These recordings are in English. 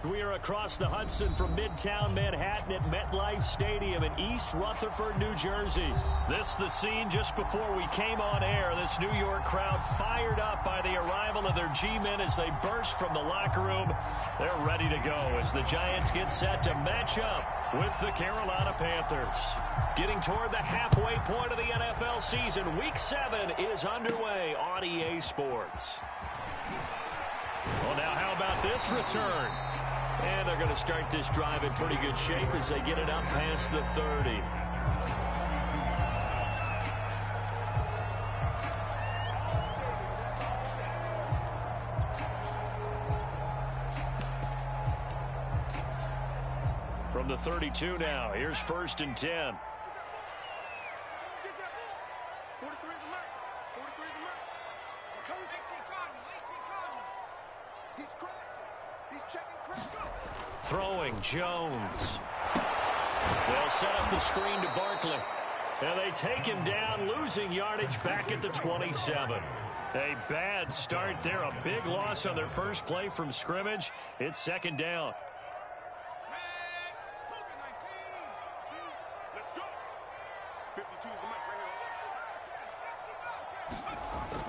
We are across the Hudson from Midtown Manhattan at MetLife Stadium in East Rutherford, New Jersey. This the scene just before we came on air. This New York crowd fired up by the arrival of their G-men as they burst from the locker room. They're ready to go as the Giants get set to match up with the Carolina Panthers. Getting toward the halfway point of the NFL season, Week 7 is underway on EA Sports. Well, now how about this return? And they're going to start this drive in pretty good shape as they get it up past the 30. From the 32 now, here's 1st and 10. Throwing Jones. They'll set up the screen to Barkley. And they take him down, losing yardage back at the 27. A bad start there. A big loss on their first play from scrimmage. It's 2nd down.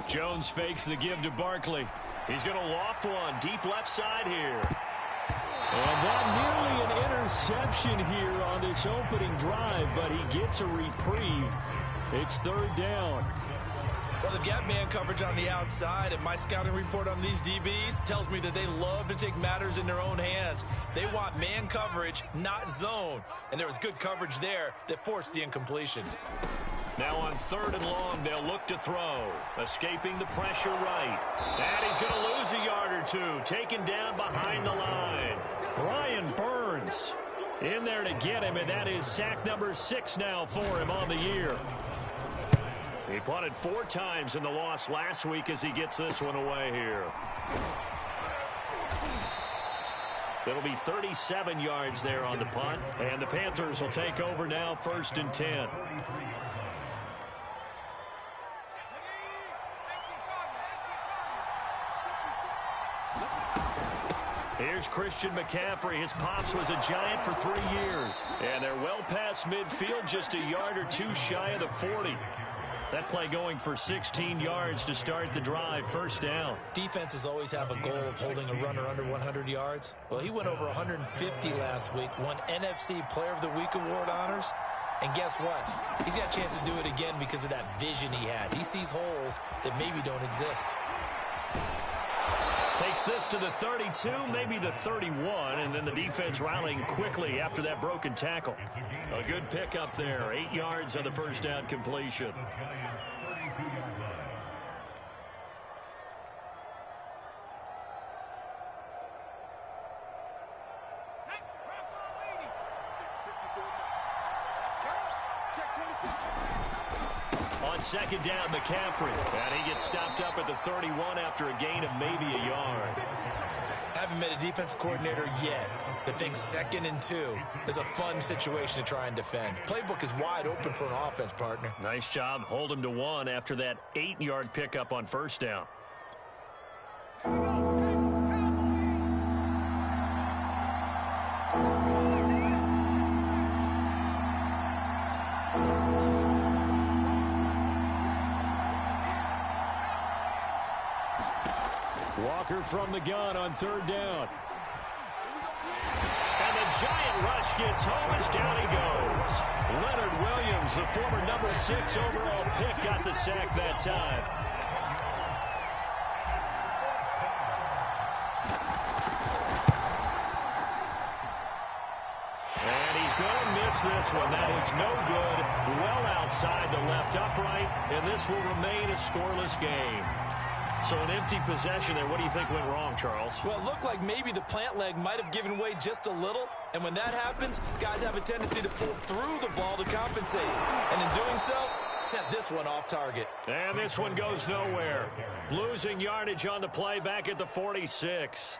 Jones fakes the give to Barkley. He's going to loft one deep left side here. And that nearly an interception here on this opening drive, but he gets a reprieve. It's 3rd down. Well, they've got man coverage on the outside, and my scouting report on these DBs tells me that they love to take matters in their own hands. They want man coverage, not zone. And there was good coverage there that forced the incompletion. Now on 3rd and long, they'll look to throw. Escaping the pressure right. And he's going to lose a yard or two. Taken down behind the line. Brian Burns in there to get him, and that is sack number 6 now for him on the year. He punted 4 times in the loss last week as he gets this one away here. It'll be 37 yards there on the punt, and the Panthers will take over now 1st and 10. Here's Christian McCaffrey. His pops was a Giant for 3 years. And they're well past midfield, just a yard or two shy of the 40. That play going for 16 yards to start the drive. 1st down. Defenses always have a goal of holding a runner under 100 yards. Well, he went over 150 last week, won NFC Player of the Week award honors. And guess what? He's got a chance to do it again because of that vision he has. He sees holes that maybe don't exist. Takes this to the 32, maybe the 31, and then the defense rallying quickly after that broken tackle. A good pickup there, 8 yards on the 1st down completion. On 2nd down, McCaffrey. And he gets stopped up at the 31 after a gain of maybe a yard. Haven't met a defensive coordinator yet that thinks 2nd and 2 is a fun situation to try and defend. Playbook is wide open for an offense, partner. Nice job. Hold him to 1 after that 8-yard pickup on 1st down. Walker from the gun on 3rd down. And the Giant rush gets home as down he goes. Leonard Williams, the former number 6 overall pick, got the sack that time. And he's going to miss this one. That is no good. Well outside the left upright, and this will remain a scoreless game. So an empty possession there. What do you think went wrong, Charles? Well, it looked like maybe the plant leg might have given way just a little. And when that happens, guys have a tendency to pull through the ball to compensate. And in doing so, sent this one off target. And this one goes nowhere. Losing yardage on the play back at the 46.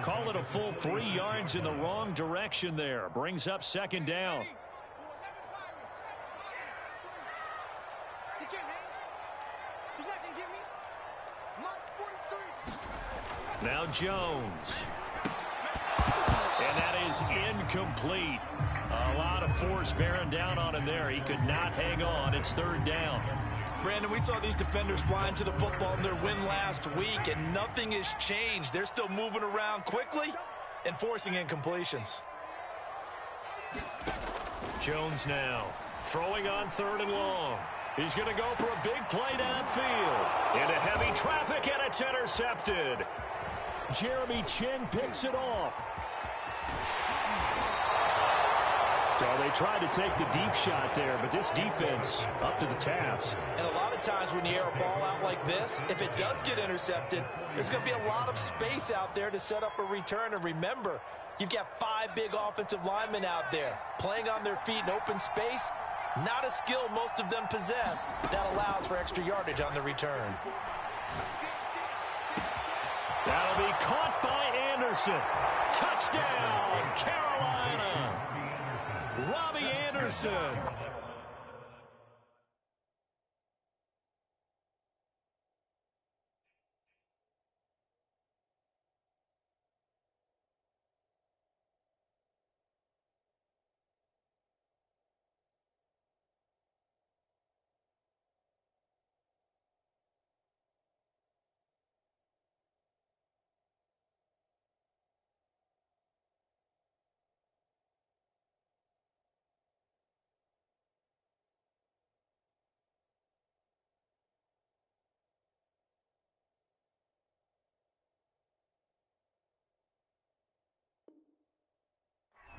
Call it a full 3 yards in the wrong direction there. Brings up 2nd down. Now Jones. And that is incomplete. A lot of force bearing down on him there. He could not hang on. It's third down. Brandon, we saw these defenders flying to the football in their win last week, and nothing has changed. They're still moving around quickly and forcing incompletions. Jones now throwing on third and long. He's going to go for a big play downfield. Into heavy traffic, and it's intercepted. Jeremy Chin picks it off. So they tried to take the deep shot there, but this defense up to the task. And a lot of times when you air a ball out like this, if it does get intercepted, there's going to be a lot of space out there to set up a return. And remember, you've got 5 big offensive linemen out there playing on their feet in open space. Not a skill most of them possess that allows for extra yardage on the return. That'll be caught by Anderson. Touchdown, Carolina. Robbie Anderson.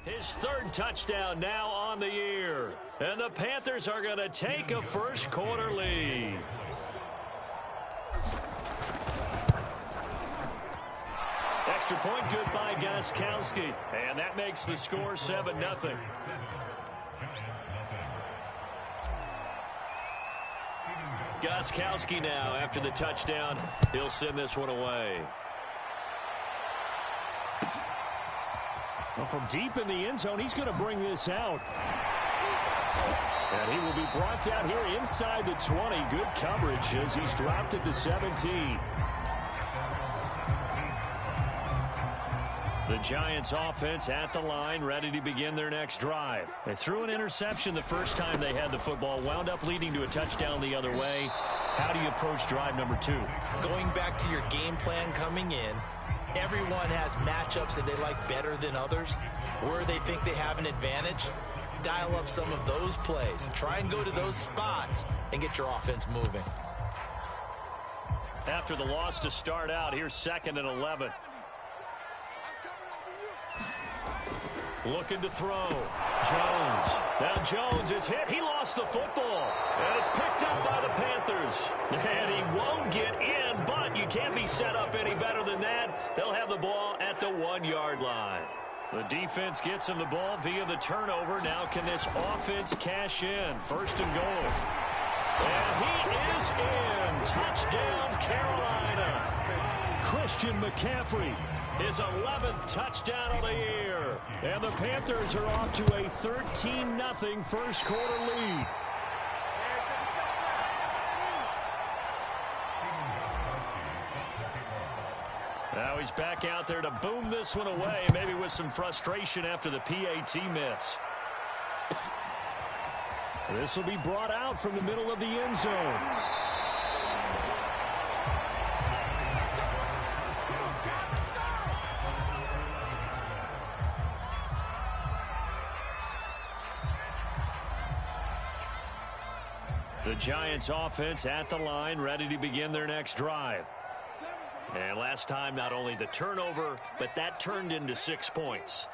His third touchdown now on the year. And the Panthers are going to take a first quarter lead. Extra point good by Gostkowski. And that makes the score 7-0. Gostkowski now after the touchdown. He'll send this one away. Well, from deep in the end zone, he's going to bring this out. And he will be brought down here inside the 20. Good coverage as he's dropped at the 17. The Giants offense at the line, ready to begin their next drive. They threw an interception the first time they had the football, wound up leading to a touchdown the other way. How do you approach drive number 2? Going back to your game plan coming in, everyone has matchups that they like better than others, where they think they have an advantage. Dial up some of those plays. Try and go to those spots and get your offense moving. After the loss to start out, here's 2nd and 11. Looking to throw. Jones. Now Jones is hit. He lost the football. And it's picked up by the Panthers. And he won't get in, but you can't be set up any better than that. They'll have the ball at the 1-yard line. The defense gets him the ball via the turnover. Now can this offense cash in? 1st and goal. And he is in. Touchdown, Carolina. Christian McCaffrey. His 11th touchdown of the year. And the Panthers are off to a 13-0 first quarter lead. Now he's back out there to boom this one away, maybe with some frustration after the PAT miss. This will be brought out from the middle of the end zone. The Giants offense at the line, ready to begin their next drive. And last time, not only the turnover, but that turned into 6 points.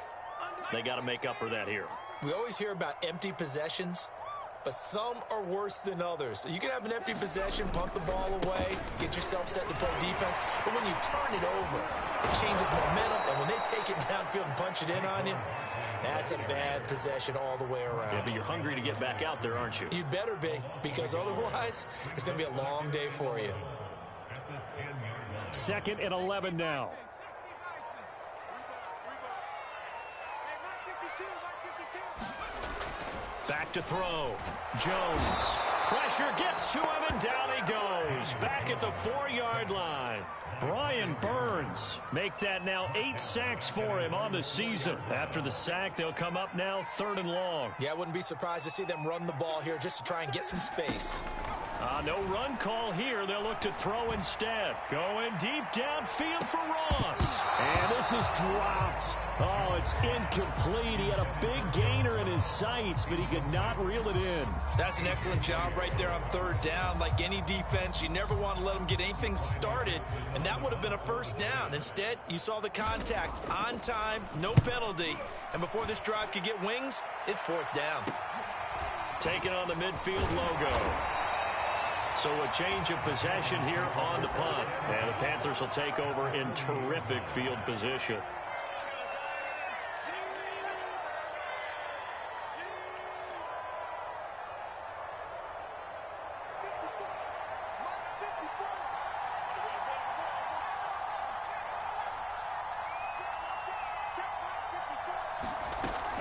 They got to make up for that here. We always hear about empty possessions, but some are worse than others. You can have an empty possession, punt the ball away, get yourself set to play defense, but when you turn it over, it changes momentum, and when they take it downfield and punch it in on you, that's a bad possession all the way around. Yeah, but you're hungry to get back out there, aren't you? You better be, because otherwise, it's going to be a long day for you. 2nd and 11 now. Back to throw. Jones Pressure gets to him, and down he goes. Back at the 4-yard line. Brian Burns make that now 8 sacks for him on the season. After the sack, they'll come up now 3rd and long. Yeah, I wouldn't be surprised to see them run the ball here just to try and get some space. No run call here. They'll look to throw instead. Going deep downfield for Ross. And this is dropped. Oh, it's incomplete. He had a big gainer in his sights, but he could not reel it in. That's an excellent job right there on 3rd down. Like any defense, you never want to let them get anything started, and that would have been a 1st down. Instead, you saw the contact on time, no penalty, and before this drive could get wings, it's 4th down. Taking on the midfield logo. So a change of possession here on the punt. And the Panthers will take over in terrific field position.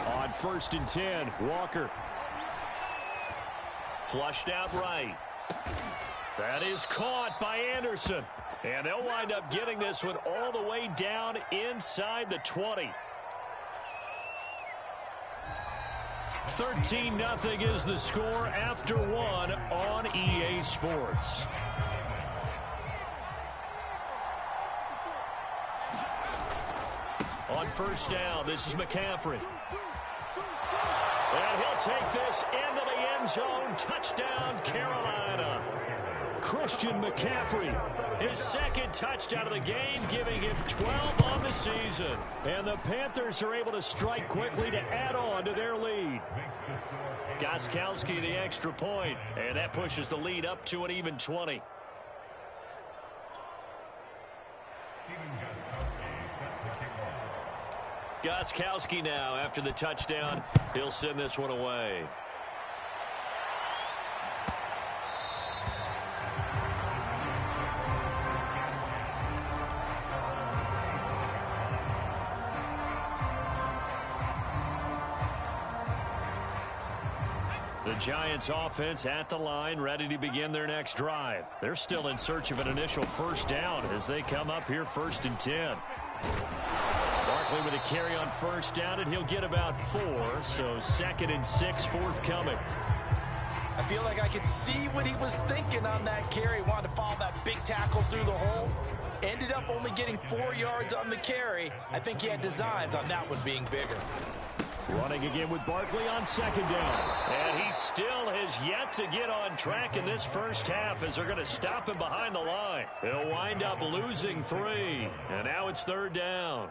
On 1st and 10, Walker. Flushed out right. That is caught by Anderson. And they'll wind up getting this one all the way down inside the 20. 13-0 is the score after 1 on EA Sports. On 1st down, this is McCaffrey. And he'll take this into the end zone. Touchdown, Carolina. Christian McCaffrey, his 2nd touchdown of the game, giving him 12 on the season. And the Panthers are able to strike quickly to add on to their lead. Gostkowski the extra point, and that pushes the lead up to an even 20. Gostkowski now, after the touchdown, he'll send this one away. The Giants offense at the line, ready to begin their next drive. They're still in search of an initial 1st down as they come up here 1st and 10. Barkley with a carry on 1st down, and he'll get about 4, so 2nd and 6 forthcoming. I feel like I could see what he was thinking on that carry. Wanted to follow that big tackle through the hole. Ended up only getting 4 yards on the carry. I think he had designs on that one being bigger. Running again with Barkley on 2nd down. And he still has yet to get on track in this 1st half as they're going to stop him behind the line. They'll wind up losing 3. And now it's 3rd down.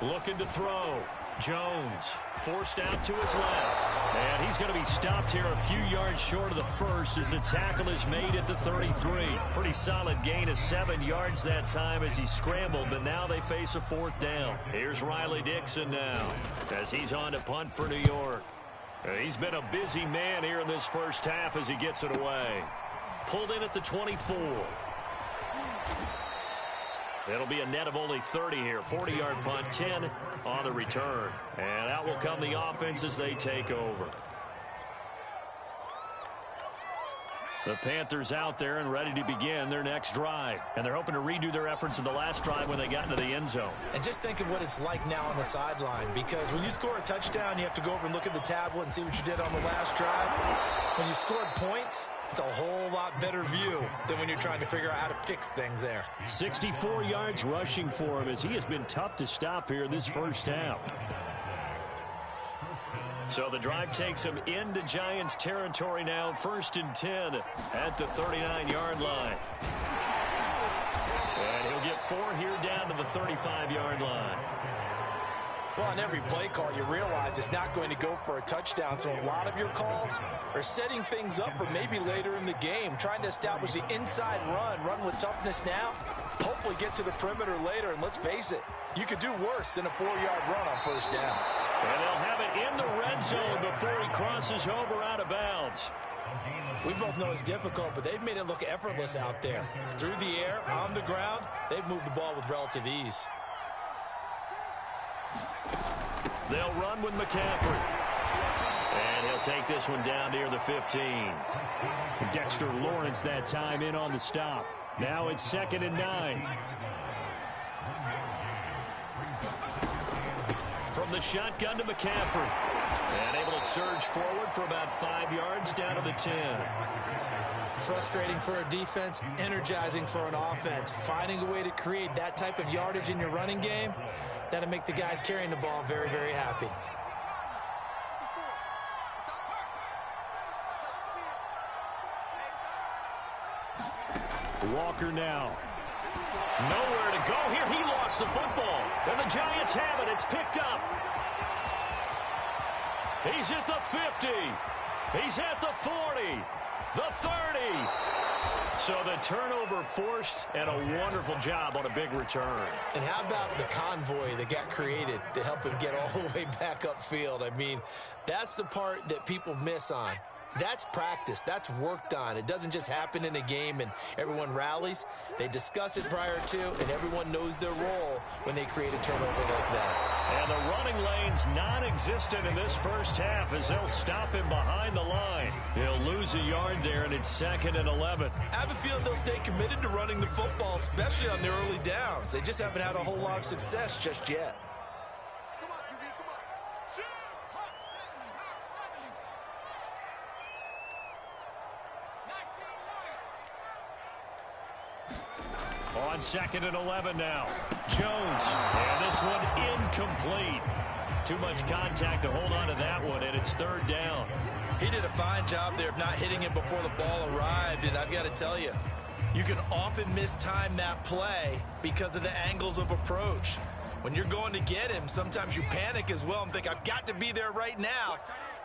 Looking to throw. Jones forced out to his left. And he's going to be stopped here a few yards short of the 1st as the tackle is made at the 33. Pretty solid gain of 7 yards that time as he scrambled, but now they face a 4th down. Here's Riley Dixon now as he's on to punt for New York. He's been a busy man here in this 1st half as he gets it away. Pulled in at the 24. It'll be a net of only 30 here. 40-yard punt, 10 on the return. And out will come the offense as they take over. The Panthers out there and ready to begin their next drive. And they're hoping to redo their efforts in the last drive when they got into the end zone. And just think of what it's like now on the sideline, because when you score a touchdown, you have to go over and look at the tablet and see what you did on the last drive. When you scored points, it's a whole lot better view than when you're trying to figure out how to fix things there. 64 yards rushing for him as he has been tough to stop here this 1st half. So the drive takes him into Giants territory now. 1st and 10 at the 39-yard line. And he'll get 4 here down to the 35-yard line. Well, on every play call, you realize it's not going to go for a touchdown. So a lot of your calls are setting things up for maybe later in the game, trying to establish the inside run with toughness now, hopefully get to the perimeter later. And let's face it, you could do worse than a 4-yard run on 1st down. And they'll have it in the red zone before he crosses over out of bounds. We both know it's difficult, but they've made it look effortless out there. Through the air, on the ground, they've moved the ball with relative ease. They'll run with McCaffrey. And he'll take this one down near the 15. Dexter Lawrence that time in on the stop. Now it's 2nd and 9. From the shotgun to McCaffrey. And able to surge forward for about 5 yards down to the 10. Frustrating for a defense, energizing for an offense. Finding a way to create that type of yardage in your running game, that'll make the guys carrying the ball very, very happy. Walker now. Nowhere to go here. He lost the football. And the Giants have it. It's picked up. He's at the 50. He's at the 40. The 30. So the turnover forced, and a wonderful job on a big return. And how about the convoy that got created to help him get all the way back upfield? I mean, that's the part that people miss on. That's practice. That's worked on. It doesn't just happen in a game and everyone rallies. They discuss it prior to, and everyone knows their role when they create a turnover like that. And the running lane's non-existent in this first half as they'll stop him behind the line. He'll lose a yard there, and it's 2nd and 11. I have a feeling they'll stay committed to running the football, especially on their early downs. They just haven't had a whole lot of success just yet. On 2nd and 11 now. Jones. And this one incomplete. Too much contact to hold on to that one, and it's 3rd down. He did a fine job there of not hitting him before the ball arrived, and I've got to tell you, you can often mistime that play because of the angles of approach. When you're going to get him, sometimes you panic as well and think, I've got to be there right now.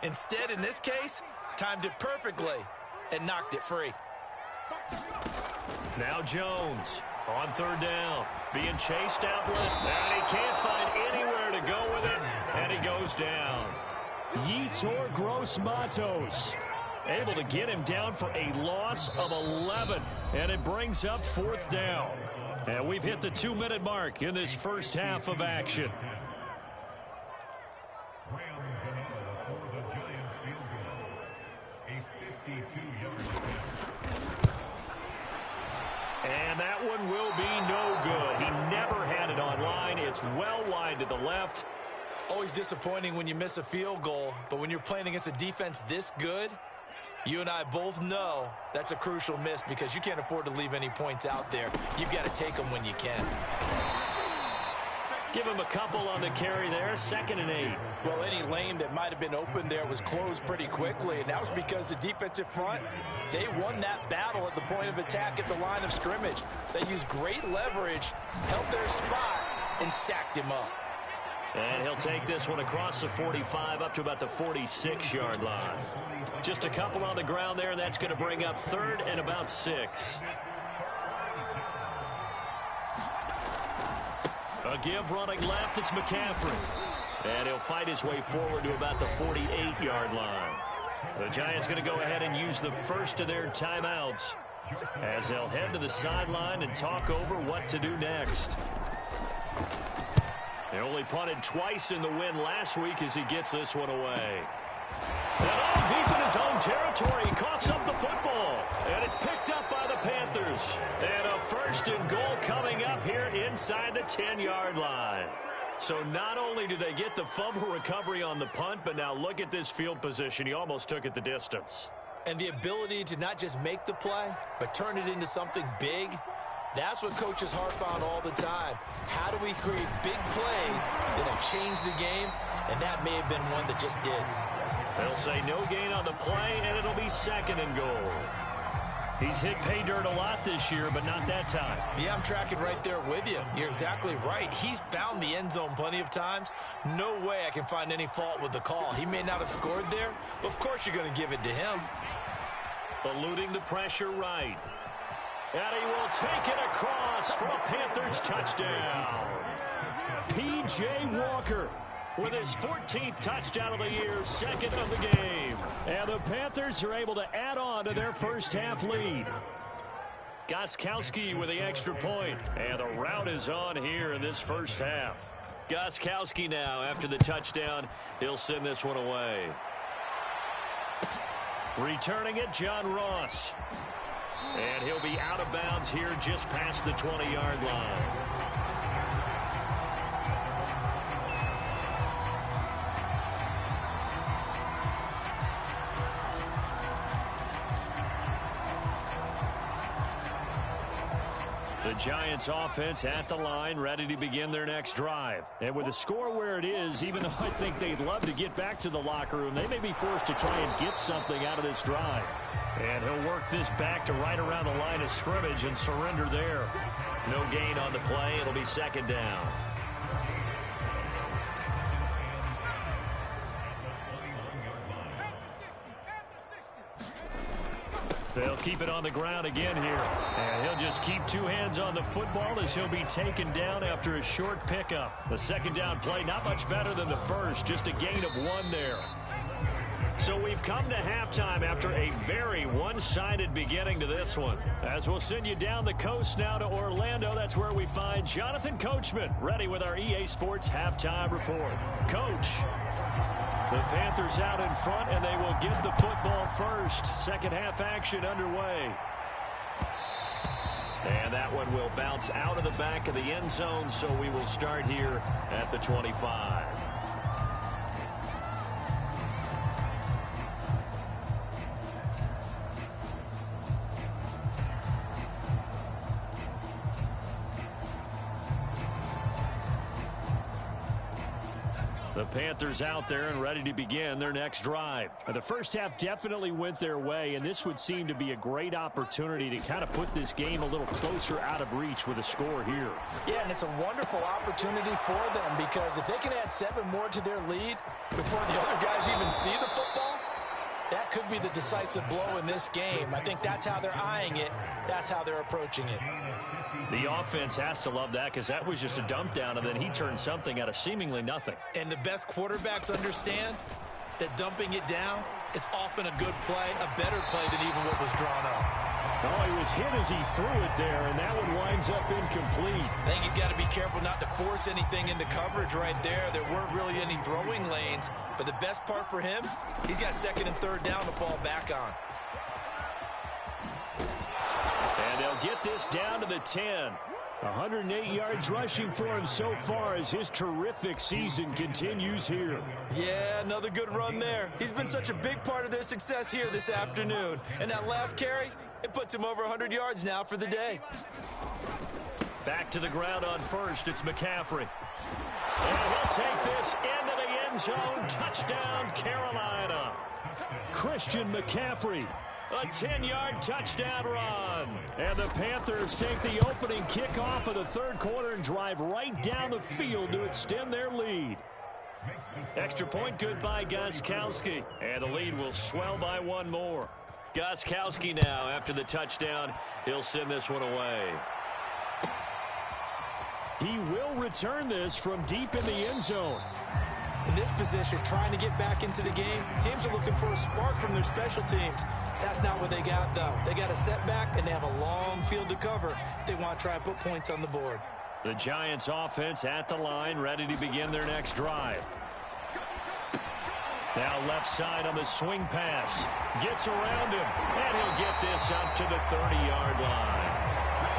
Instead, in this case, timed it perfectly and knocked it free. Now Jones. On 3rd down, being chased out left, and he can't find anywhere to go with it, and he goes down. Yetur Gross-Matos able to get him down for a loss of 11, and it brings up 4th down. And we've hit the 2-minute mark in this first half of action. And that one will be no good. He never had it on line. It's well wide to the left. Always disappointing when you miss a field goal, but when you're playing against a defense this good, you and I both know that's a crucial miss because you can't afford to leave any points out there. You've got to take them when you can. Give him a couple on the carry there, 2nd and 8. Well, any lane that might have been open there was closed pretty quickly, and that was because the defensive front, they won that battle at the point of attack at the line of scrimmage. They used great leverage, held their spot, and stacked him up. And he'll take this one across the 45 up to about the 46-yard line. Just a couple on the ground there, and that's going to bring up 3rd and about 6. A give running left, it's McCaffrey. And he'll fight his way forward to about the 48-yard line. The Giants going to go ahead and use the first of their timeouts as they'll head to the sideline and talk over what to do next. They only punted twice in the win last week as he gets this one away. And all deep in his own territory, he coughs up the football. And it's picked up by the Panthers. And a 1st and goal coming up here inside the 10-yard line. So not only do they get the fumble recovery on the punt, but now look at this field position. He almost took it the distance. And the ability to not just make the play, but turn it into something big, that's what coaches harp on all the time. How do we create big plays that'll change the game? And that may have been one that just did. They'll say no gain on the play, and it'll be 2nd and goal. He's hit pay dirt a lot this year, but not that time. Yeah, I'm tracking right there with you. You're exactly right. He's found the end zone plenty of times. No way I can find any fault with the call. He may not have scored there, but of course you're going to give it to him. Eluding the pressure right. And he will take it across for a Panthers touchdown. P.J. Walker with his 14th touchdown of the year, second of the game. And the Panthers are able to add on to their first half lead. Gostkowski with the extra point. And the route is on here in this first half. Gostkowski now after the touchdown. He'll send this one away. Returning it, John Ross. And he'll be out of bounds here just past the 20-yard line. The Giants offense at the line, ready to begin their next drive. And with the score where it is, even though I think they'd love to get back to the locker room, they may be forced to try and get something out of this drive. And he'll work this back to right around the line of scrimmage and surrender there. No gain on the play. It'll be second down. They'll keep it on the ground again here. And he'll just keep two hands on the football as he'll be taken down after a short pickup. The second down play not much better than the first, just a gain of 1 there. So we've come to halftime after a very one-sided beginning to this one. As we'll send you down the coast now to Orlando, that's where we find Jonathan Coachman, ready with our EA Sports Halftime Report. Coach. The Panthers out in front, and they will get the football first. Second half action underway. And that one will bounce out of the back of the end zone, so we will start here at the 25. The Panthers out there and ready to begin their next drive. The first half definitely went their way, and this would seem to be a great opportunity to kind of put this game a little closer out of reach with a score here. Yeah, and it's a wonderful opportunity for them because if they can add 7 more to their lead before the other guys even see the football, that could be the decisive blow in this game. I think that's how they're eyeing it. That's how they're approaching it. The offense has to love that because that was just a dump down, and then he turned something out of seemingly nothing. And the best quarterbacks understand that dumping it down is often a good play, a better play than even what was drawn up. Oh, he was hit as he threw it there, and that one winds up incomplete. I think he's got to be careful not to force anything into coverage right there. There weren't really any throwing lanes, but the best part for him, he's got second and third down to fall back on. And they'll get this down to the 10. 108 yards rushing for him so far as his terrific season continues here. Yeah, another good run there. He's been such a big part of their success here this afternoon. And that last carry, it puts him over 100 yards now for the day. Back to the ground on first, it's McCaffrey. And he'll take this into the end zone. Touchdown, Carolina. Christian McCaffrey. A 10-yard touchdown run. And the Panthers take the opening kickoff of the third quarter and drive right down the field to extend their lead. Extra point good by Gostkowski. And the lead will swell by 1 more. Gostkowski now after the touchdown. He'll send this one away. He will return this from deep in the end zone. In this position, trying to get back into the game, teams are looking for a spark from their special teams. That's not what they got, though. They got a setback, and they have a long field to cover if they want to try and put points on the board. The Giants offense at the line, ready to begin their next drive. Now left side on the swing pass. Gets around him, and he'll get this up to the 30-yard line.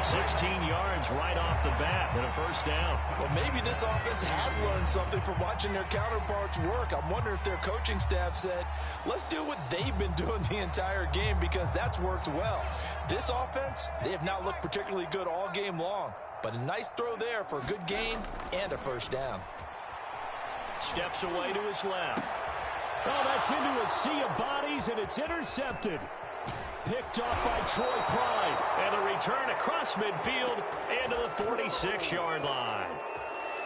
16 yards right off the bat and a first down. Well, maybe this offense has learned something from watching their counterparts work. I'm wondering if their coaching staff said, let's do what they've been doing the entire game because that's worked well. This offense, they have not looked particularly good all game long, but a nice throw there for a good gain and a first down. Steps away to his left. Oh, that's into a sea of bodies, and it's intercepted. Picked off by Troy Pride. And a return across midfield into the 46-yard line.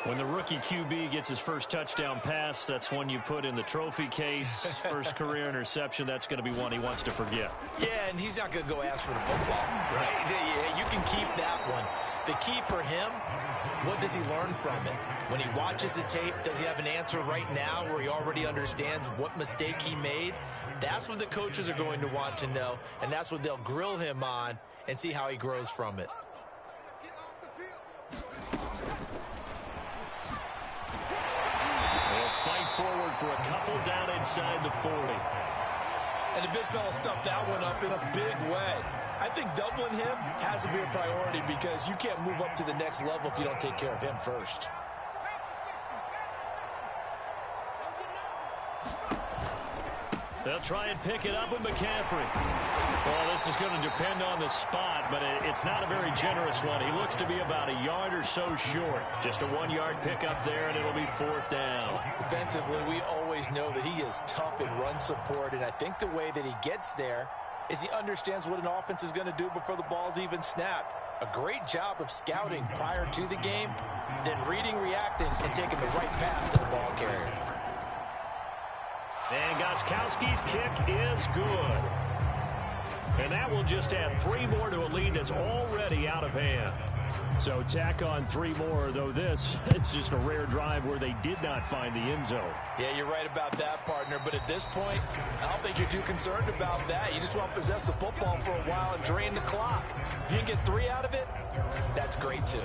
When the rookie QB gets his first touchdown pass, that's one you put in the trophy case. First career interception, that's going to be one he wants to forget. Yeah, and he's not going to go ask for the football, right? Yeah, you can keep that one. The key for him, what does he learn from it? When he watches the tape, does he have an answer right now where he already understands what mistake he made? That's what the coaches are going to want to know, and that's what they'll grill him on and see how he grows from it. They'll fight forward for a couple down inside the 40. And the big fella stuffed that one up in a big way. I think doubling him has to be a priority because you can't move up to the next level if you don't take care of him first. They'll try and pick it up with McCaffrey. Well, this is going to depend on the spot, but it's not a very generous one. He looks to be about a yard or so short. Just a 1-yard pickup there, and it'll be 4th down. Defensively, we always know that he is tough in run support, and I think the way that he gets there is he understands what an offense is going to do before the ball's even snapped. A great job of scouting prior to the game, then reading, reacting, and taking the right path to the ball carrier. And Gostkowski's kick is good. And that will just add 3 more to a lead that's already out of hand. So tack on 3 more, though it's just a rare drive where they did not find the end zone. Yeah, you're right about that, partner. But at this point, I don't think you're too concerned about that. You just want to possess the football for a while and drain the clock. If you can get 3 out of it, that's great, too.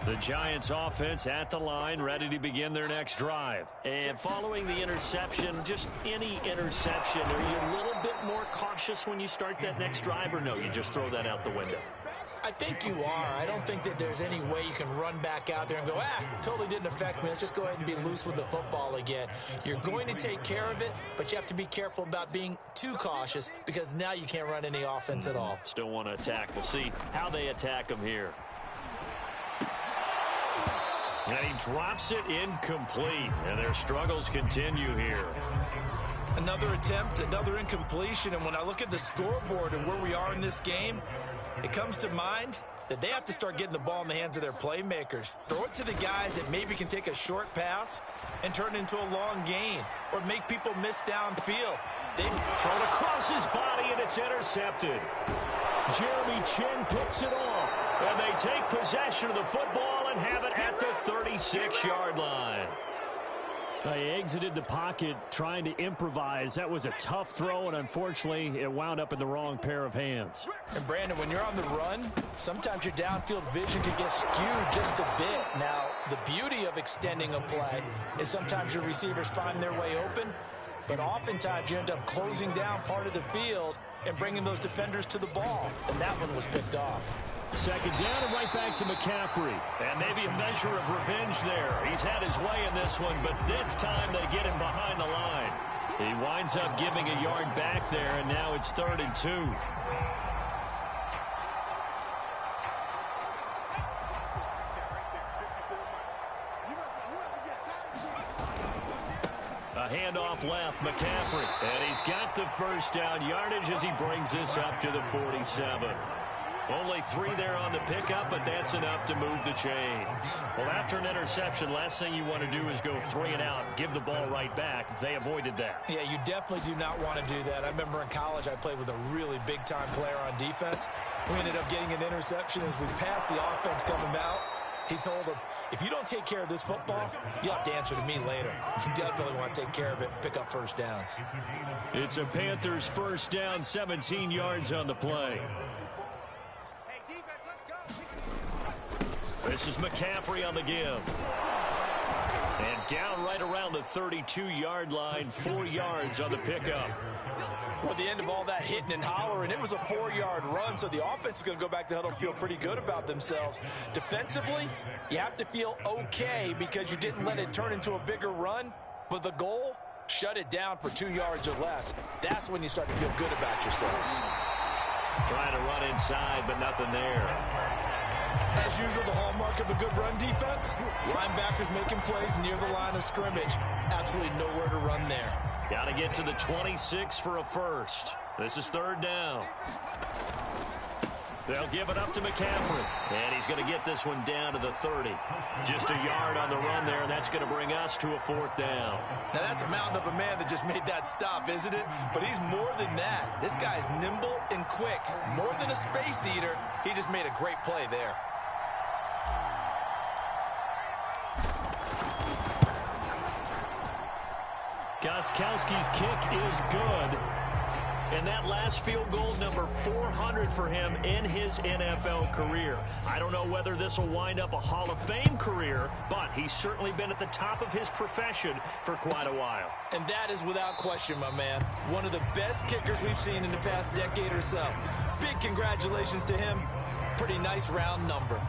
The Giants offense at the line, ready to begin their next drive. And following the interception, just any interception, are you a little bit more cautious when you start that next drive, or no, you just throw that out the window? I think you are. I don't think that there's any way you can run back out there and go, totally didn't affect me. Let's just go ahead and be loose with the football again. You're going to take care of it, but you have to be careful about being too cautious because now you can't run any offense at all. Still want to attack. We'll see how they attack them here. And he drops it incomplete, and their struggles continue here. Another attempt, another incompletion, and when I look at the scoreboard and where we are in this game, it comes to mind that they have to start getting the ball in the hands of their playmakers. Throw it to the guys that maybe can take a short pass and turn it into a long gain or make people miss downfield. They've thrown across his body, and it's intercepted. Jeremy Chin picks it off, and they take possession of the football and have it at the 36-yard line. They exited the pocket trying to improvise. That was a tough throw, and unfortunately, it wound up in the wrong pair of hands. And, Brandon, when you're on the run, sometimes your downfield vision can get skewed just a bit. Now, the beauty of extending a play is sometimes your receivers find their way open, but oftentimes you end up closing down part of the field and bringing those defenders to the ball, and that one was picked off. Second down and right back to McCaffrey. And maybe a measure of revenge there. He's had his way in this one, but this time they get him behind the line. He winds up giving a yard back there, and now it's 3rd and 2. A handoff left, McCaffrey. And he's got the first down yardage as he brings this up to the 47. Only 3 there on the pickup, but that's enough to move the chains. Well, after an interception, last thing you want to do is go 3 and out, give the ball right back. They avoided that. Yeah, you definitely do not want to do that. I remember in college I played with a really big-time player on defense. We ended up getting an interception as we passed the offense coming out. He told him, if you don't take care of this football, you'll have to answer to me later. You definitely want to take care of it, pick up first downs. It's a Panthers first down, 17 yards on the play. This is McCaffrey on the give. And down right around the 32-yard line, 4 yards on the pickup. Well, at the end of all that hitting and hollering, it was a 4-yard run, so the offense is going to go back to huddle and feel pretty good about themselves. Defensively, you have to feel okay because you didn't let it turn into a bigger run, but the goal, shut it down for 2 yards or less. That's when you start to feel good about yourselves. Trying to run inside, but nothing there. As usual, the hallmark of a good run defense, linebackers making plays near the line of scrimmage. Absolutely nowhere to run there. Got to get to the 26 for a first. This is 3rd down. They'll give it up to McCaffrey. And he's going to get this one down to the 30. Just a yard on the run there, and that's going to bring us to a 4th down. Now, that's a mountain of a man that just made that stop, isn't it? But he's more than that. This guy's nimble and quick. More than a space eater, he just made a great play there. Gostkowski's kick is good. And that last field goal, number 400 for him in his NFL career. I don't know whether this will wind up a Hall of Fame career, but he's certainly been at the top of his profession for quite a while. And that is without question, my man. One of the best kickers we've seen in the past decade or so. Big congratulations to him. Pretty nice round number.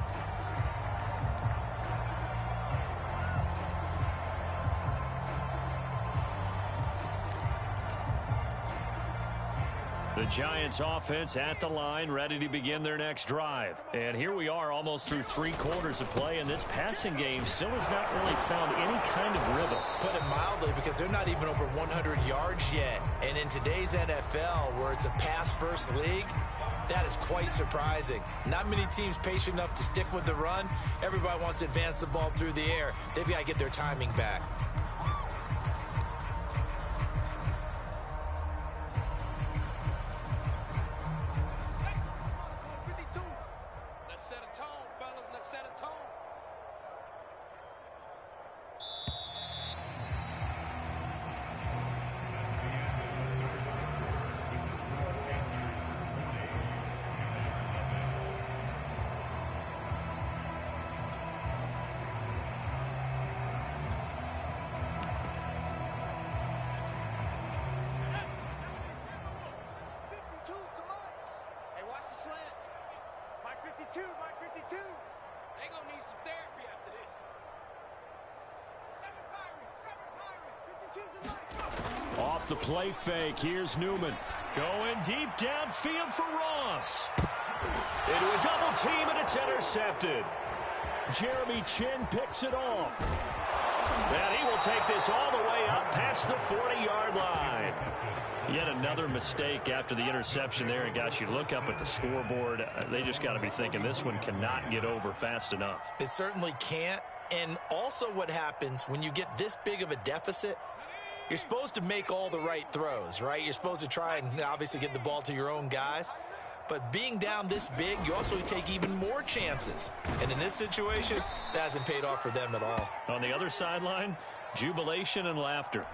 The Giants offense at the line, ready to begin their next drive. And here we are almost through 3 quarters of play, and this passing game still has not really found any kind of rhythm. Put it mildly, because they're not even over 100 yards yet. And in today's NFL, where it's a pass-first league, that is quite surprising. Not many teams patient enough to stick with the run. Everybody wants to advance the ball through the air. They've got to get their timing back. Mike 52. They gonna need some therapy after this. 7 Pirates. Off the play fake, here's Newman. Going deep downfield for Ross. Into a double team, and it's intercepted. Jeremy Chin picks it off. And he will take this all the way up past the 40-yard line. Yet another mistake after the interception there. And, gosh, you look up at the scoreboard, they just got to be thinking this one cannot get over fast enough. It certainly can't. And also what happens when you get this big of a deficit, you're supposed to make all the right throws, right? You're supposed to try and obviously get the ball to your own guys. But being down this big, you also take even more chances. And in this situation, that hasn't paid off for them at all. On the other sideline, jubilation and laughter.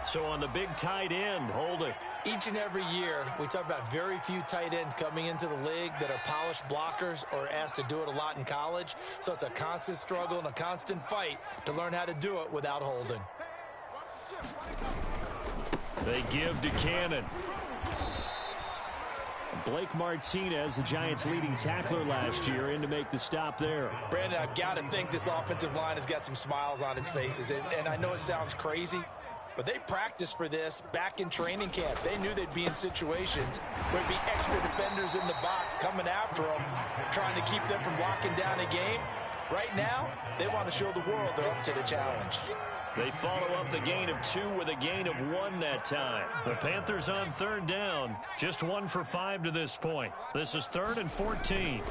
So on the big tight end, Holding. Each and every year, we talk about very few tight ends coming into the league that are polished blockers or asked to do it a lot in college. So it's a constant struggle and a constant fight to learn how to do it without Holding. They give to Cannon. Blake Martinez, the Giants' leading tackler last year, in to make the stop there. Brandon, I've got to think this offensive line has got some smiles on its faces. And I know it sounds crazy, but they practiced for this back in training camp. They knew they'd be in situations where there'd be extra defenders in the box coming after them, trying to keep them from locking down a game. Right now, they want to show the world they're up to the challenge. They follow up the gain of 2 with a gain of 1 that time. The Panthers on 3rd down. Just 1 for 5 to this point. This is 3rd and 14.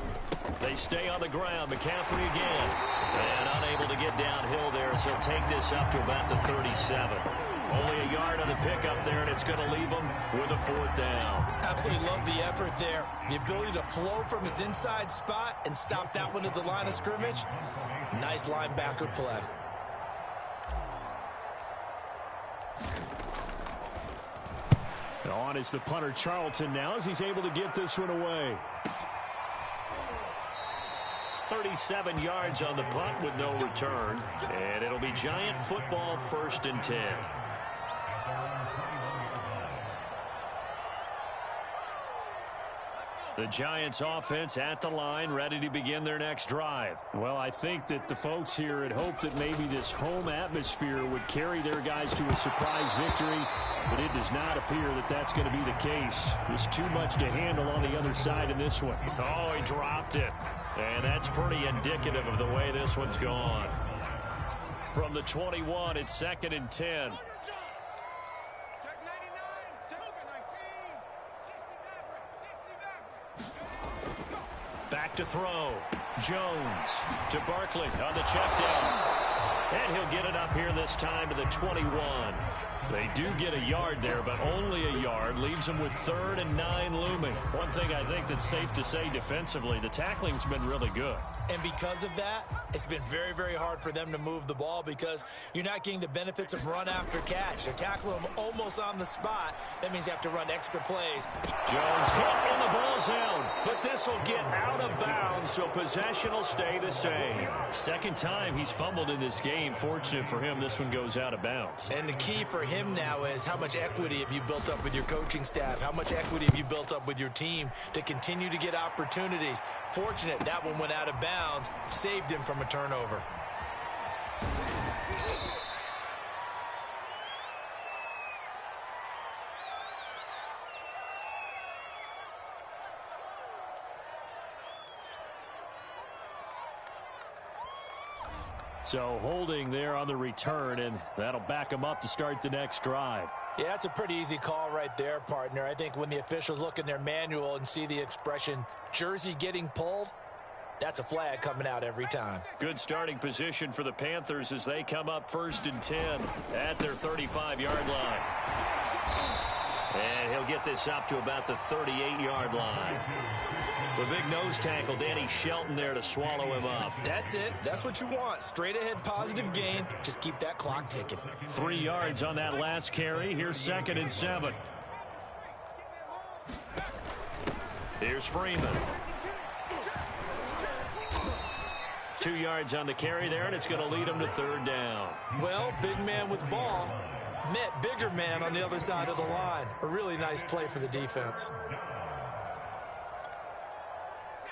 They stay on the ground. McCaffrey again. And unable to get downhill there, so he'll take this up to about the 37. Only a yard on the pickup there, and it's going to leave him with a 4th down. Absolutely love the effort there. The ability to flow from his inside spot and stop that one at the line of scrimmage. Nice linebacker play. On is the punter Charlton now as he's able to get this one away. 37 yards on the punt with no return. And it'll be Giant football, 1st and 10. The Giants offense at the line, ready to begin their next drive. Well, I think that the folks here had hoped that maybe this home atmosphere would carry their guys to a surprise victory, but it does not appear that that's going to be the case. There's too much to handle on the other side in this one. Oh, he dropped it. And that's pretty indicative of the way this one's gone. From the 21, it's 2nd and 10. to throw. Jones to Barkley on the check down. And he'll get it up here this time to the 21. They do get a yard there, but only a yard. Leaves them with 3rd and 9 looming. One thing I think that's safe to say defensively, the tackling's been really good. And because of that, it's been very, very hard for them to move the ball because you're not getting the benefits of run after catch. They're tackling them almost on the spot. That means you have to run extra plays. Jones hit and the ball's out, but this will get out of bounds, so possession will stay the same. Second time he's fumbled in this game. Fortunate for him, this one goes out of bounds. And the key for him now is how much equity have you built up with your coaching staff? How much equity have you built up with your team to continue to get opportunities? Fortunate that one went out of bounds, saved him from a turnover. So holding there on the return, and that'll back them up to start the next drive. Yeah, that's a pretty easy call right there, partner. I think when the officials look in their manual and see the expression, jersey getting pulled, that's a flag coming out every time. Good starting position for the Panthers as they come up 1st and 10 at their 35-yard line. And he'll get this up to about the 38-yard line. The big nose tackle, Danny Shelton, there to swallow him up. That's it. That's what you want. Straight ahead positive gain. Just keep that clock ticking. 3 yards on that last carry. Here's 2nd and 7. Here's Freeman. 2 yards on the carry there, and it's going to lead him to 3rd down. Well, big man with ball met bigger man on the other side of the line. A really nice play for the defense.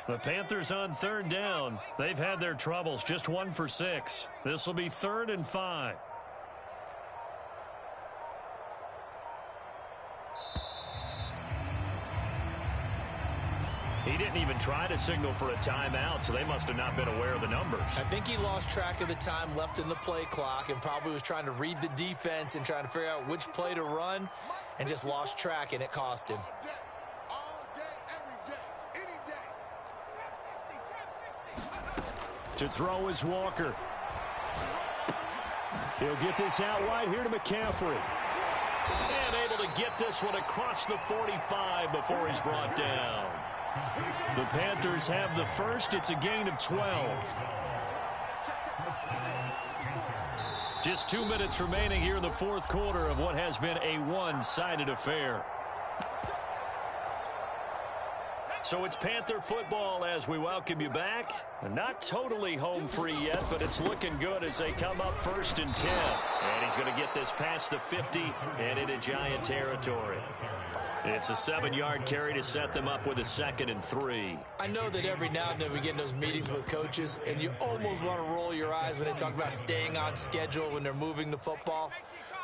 The Panthers on 3rd down. They've had their troubles. Just 1 for 6. This will be 3rd and 5. He didn't even try to signal for a timeout, so they must have not been aware of the numbers. I think he lost track of the time left in the play clock and probably was trying to read the defense and trying to figure out which play to run and just lost track, and it cost him. To throw is Walker. He'll get this out wide here to McCaffrey. And able to get this one across the 45 before he's brought down. The Panthers have the first. It's a gain of 12. Just 2 minutes remaining here in the 4th quarter of what has been a one-sided affair. So it's Panther football as we welcome you back. Not totally home free yet, but it's looking good as they come up 1st and 10. And he's going to get this past the 50 and into Giant territory. It's a 7-yard carry to set them up with a 2nd and 3. I know that every now and then we get in those meetings with coaches, and you almost want to roll your eyes when they talk about staying on schedule when they're moving the football.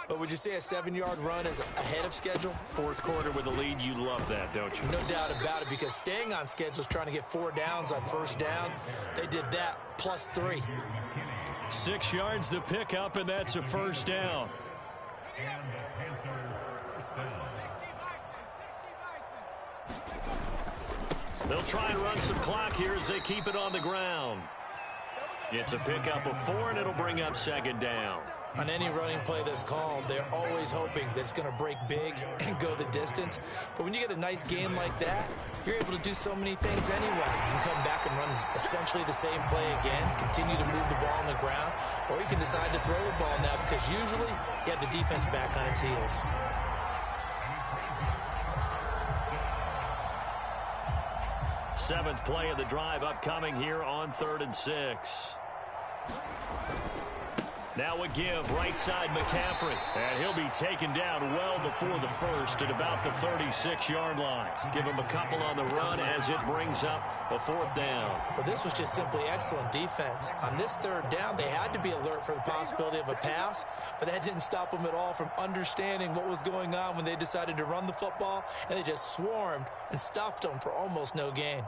But would you say a 7-yard run is ahead of schedule? 4th quarter with a lead, you love that, don't you? No doubt about it, because staying on schedule is trying to get 4 downs on 1st down. They did that plus 3. 6 yards the pickup, and that's a 1st down. They'll try and run some clock here as they keep it on the ground. It's a pickup of 4, and it'll bring up 2nd down. On any running play that's called, they're always hoping that it's going to break big and go the distance. But when you get a nice game like that, you're able to do so many things anyway. You can come back and run essentially the same play again, continue to move the ball on the ground, or you can decide to throw the ball now because usually you have the defense back on its heels. Seventh play of the drive upcoming here on 3rd and 6. Now a give, right side McCaffrey. And he'll be taken down well before the 1st at about the 36-yard line. Give him a couple on the run as it brings up a 4th down. But this was just simply excellent defense. On this 3rd down, they had to be alert for the possibility of a pass, but that didn't stop them at all from understanding what was going on when they decided to run the football, and they just swarmed and stuffed them for almost no gain.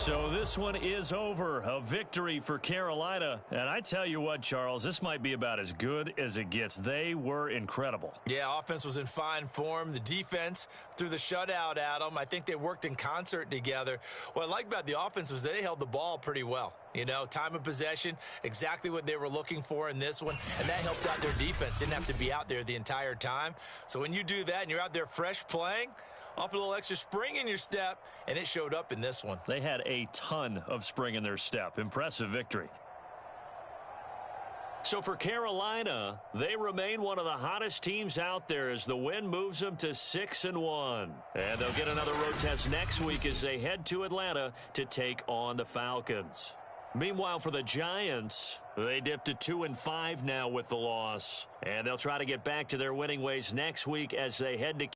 So this one is over. A victory for Carolina. And I tell you what, Charles, this might be about as good as it gets. They were incredible. Yeah, offense was in fine form. The defense threw the shutout at them. I think they worked in concert together. What I like about the offense was they held the ball pretty well. You know, time of possession, exactly what they were looking for in this one. And that helped out their defense. Didn't have to be out there the entire time. So when you do that and you're out there fresh playing, off a little extra spring in your step, and it showed up in this one. They had a ton of spring in their step. Impressive victory. So for Carolina, they remain one of the hottest teams out there as the win moves them to 6-1. And they'll get another road test next week as they head to Atlanta to take on the Falcons. Meanwhile, for the Giants, they dipped to 2-5 now with the loss. And they'll try to get back to their winning ways next week as they head to